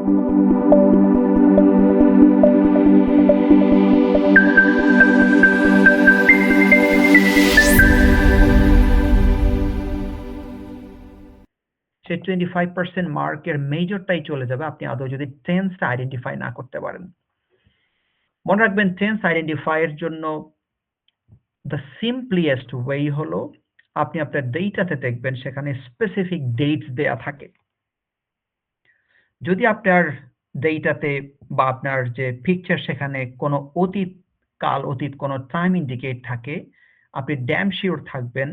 সে 25% মার্কের মেজরটাই চলে যাবে আপনি আদৌ যদি টেন্সটা আইডেন্টিফাই না করতে পারেন। মনে রাখবেন টেন্স আইডেন্টিফাই এর জন্য দ্য সিম্পলিয়েস্ট ওয়ে হলো আপনি আপনার ডেটাতে দেখবেন সেখানে স্পেসিফিক ডেটস দেয়া থাকে। যদি আপনার ডেটাতে বা আপনার যে পিকচার সেখানে কোনো অতীত কাল অতীত কোনো টাইম ইন্ডিকেট থাকে, আপনি ড্যাম শিওর থাকবেন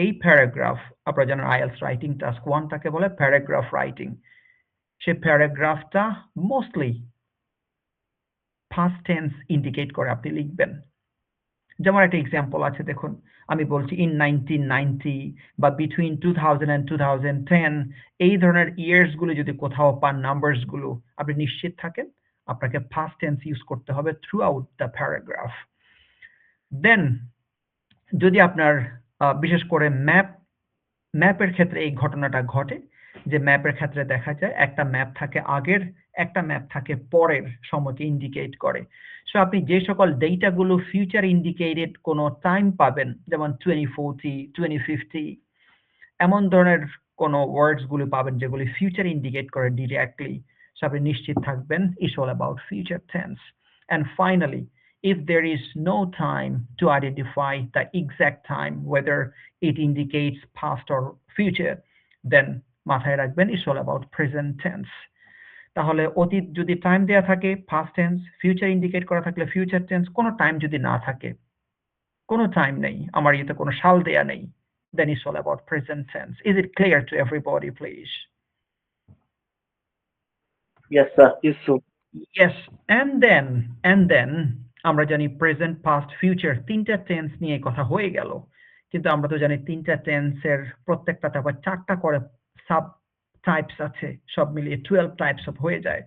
এই প্যারাগ্রাফ আপনারা জানেন আইএলটিএস রাইটিং টাস্ক 1 টাকে বলে প্যারাগ্রাফ রাইটিং। সেই প্যারাগ্রাফটা মোস্টলি ফার্স্ট টেন্স ইন্ডিকেট করে আপনি লিখবেন। যেমন একটা এক্সাম্পল আছে দেখুন, আমি বলছি ইন 1990 বা বিটুইন 2000 and 2010 এই ধরনের ইয়ার্স গুলো যদি কোথাও পান নাম্বারস গুলো আপনি নিশ্চিত থাকেন আপনাকে ফার্স্ট টেন্স ইউজ করতে হবে থ্রু আউট দ্য প্যারাগ্রাফ। দেন যদি আপনার বিশেষ করে ম্যাপের ক্ষেত্রে এই ঘটনাটা ঘটে যে ম্যাপের ক্ষেত্রে দেখা যায় একটা ম্যাপ থাকে আগের, একটা ম্যাপ থাকে পরের সময়কে ইন্ডিকেট করে। সো আপনি যে সকল ডেটা গুলো ফিউচার ইন্ডিকেটেড কোনো টাইম পাবেন যেমন 2040, 2050 এমন ধরনের কোনো ওয়ার্ডস গুলো পাবেন যেগুলি ফিউচার ইন্ডিকেট করে ডিরেক্টলি। সো আপনি নিশ্চিত থাকবেন it's all about future tense. And finally if there is no time to identify the exact time whether it indicates past or future, then মাথায় রাখবেন it's all about present tense. তাহলে অতীত যদি time দেয়া থাকে পাস্ট টেন্স, ফিউচার ইন্ডিকেট করা থাকলে future tense, কোনো টাইম যদি না থাকে, কোনো টাইম নেই, আমার ইয়েতে কোনো সাল দেয়া নেই, then it's all about present tense. Is it clear to everybody, please? Yes, sir. Yes, sir. Yes, and then আমরা জানি প্রেজেন্ট পাস্ট ফিউচার তিনটা টেন্স নিয়ে কথা হয়ে গেল, কিন্তু আমরা তো জানি তিনটা টেন্সের প্রত্যেকটাতে আবার চারটা করে সাব টাইপস আছে, সব মিলিয়ে 12 টাইপস অফ হয়ে যায়।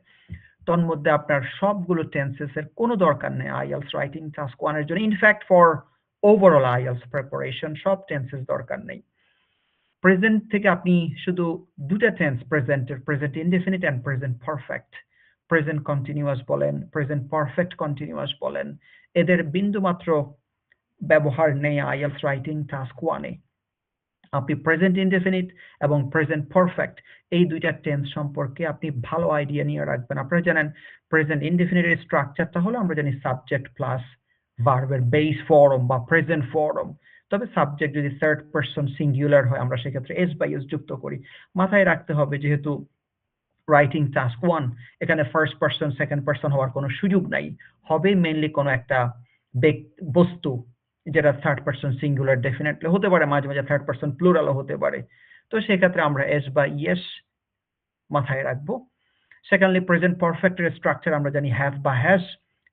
তন্মধ্যে আপনার সবগুলো টেন্সেস এর কোনো দরকার নেই আইএলটিএস রাইটিং টাস্ক 1 এর জন্য। In fact for overall IELTS preparation সব টেন্সেস দরকার নেই। প্রেজেন্ট থেকে আপনি শুধু দুটা টেন্স প্রেজেন্টের, present indefinite and present perfect, present continuous বলেন, প্রেজেন্ট পারফেক্ট কন্টিনিউয়াস বলেন, এদের বিন্দুমাত্র ব্যবহার নেই আইএলটিএস রাইটিং টাস্ক 1 এ। আপনি প্রেজেন্ট ইনডেফিনিট এবং প্রেজেন্ট পারফেক্ট এই দুইটা টেন্স সম্পর্কে আপনি ভালো আইডিয়া নিয়ে রাখবেন। আপনারা জানেন প্রেজেন্ট ইনডেফিনিটের স্ট্রাকচারটা হলো আমরা জানি সাবজেক্ট প্লাস ভার্বের বেস ফর্ম বা প্রেজেন্ট ফর্ম। তবে সাবজেক্ট যদি থার্ড পারসন সিঙ্গুলার হয় আমরা সেক্ষেত্রে এস বাই এস যুক্ত করি। মাথায় রাখতে হবে যেহেতু রাইটিং টাস্ক 1 এখানে ফার্স্ট পারসন সেকেন্ড পারসন হওয়ার কোনো সুযোগ নাই, হবে মেইনলি কোনো একটা বস্তু যেটা থার্ড পারসন সিঙ্গুলার ডেফিনেটলি হতে পারে, মাঝে মাঝে থার্ড পারসন প্লুরালও হতে পারে। তো সেক্ষেত্রে আমরা এস বা ইয়েস মাথায় রাখবো। সেকেন্ডলি প্রেজেন্ট পারফেক্টের স্ট্রাকচার আমরা জানি হ্যাভ বা হ্যাজ,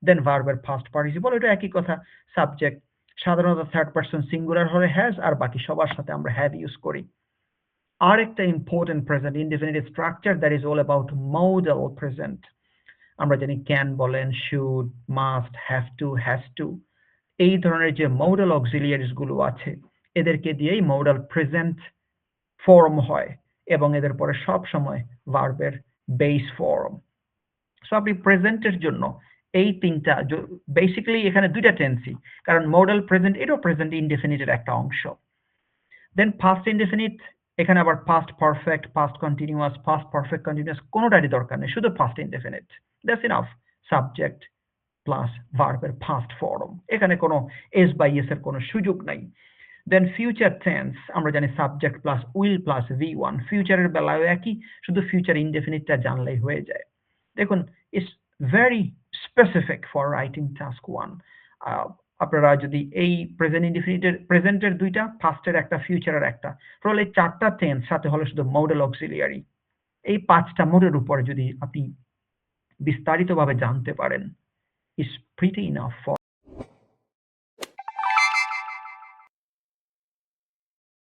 দেন ভার্বের ফার্স্ট পার্টিসিপল, এটা একই কথা। সাবজেক্ট সাধারণত থার্ড পারসন সিঙ্গুলার হলে হ্যাজ আর বাকি সবার সাথে আমরা হ্যাভ ইউজ করি। আরেকটা important present indefinite structure that is all about modal present. আমরা জানি ক্যান বলেন, should, must, have to, has to, এই ধরনের যে মডাল অক্সিলিয়ারিজ গুলো আছে এদেরকে দিয়েই মডাল প্রেজেন্ট ফর্ম হয় এবং এদের পরে সব সময় ভার্বের বেস ফর্ম। সো আপনি প্রেজেন্টের জন্য এই তিনটা বেসিক্যালি এখানে দুইটা টেন্সই, কারণ মডাল প্রেজেন্ট এটাও প্রেজেন্ট ইনডেফিনিটের একটা অংশ। দেন পাস্ট ইনডেফিনিট, এখানে আবার past perfect, past continuous, past perfect continuous কোনোটারই দরকার নেই, শুধু past indefinite, that's enough. Subject plus ভার্বের পাস্ট ফর্ম, এখানে কোনো এস বাই এস এর কোনো সুযোগ নাই। দেন ফিউচার টেন্স আমরা জানি subject plus will plus V1, ফিউচারের বেলায় একই, শুধু ফিউচার ইনডেফিনিটটা জানলেই হয়ে যায়। দেখুন it's very specific for writing task 1। আপনারা যদি এই প্রেজেন্ট ইনডেফিনিটের প্রেজেন্টের দুইটা, পাস্টের একটা, ফিউচারের একটা, তাহলে এই চারটা টেন্স সাথে হলো শুধু মডাল অক্সিলিয়ারি, এই পাঁচটা মোডের উপরে যদি আপনি বিস্তারিতভাবে জানতে পারেন, is pretty enough for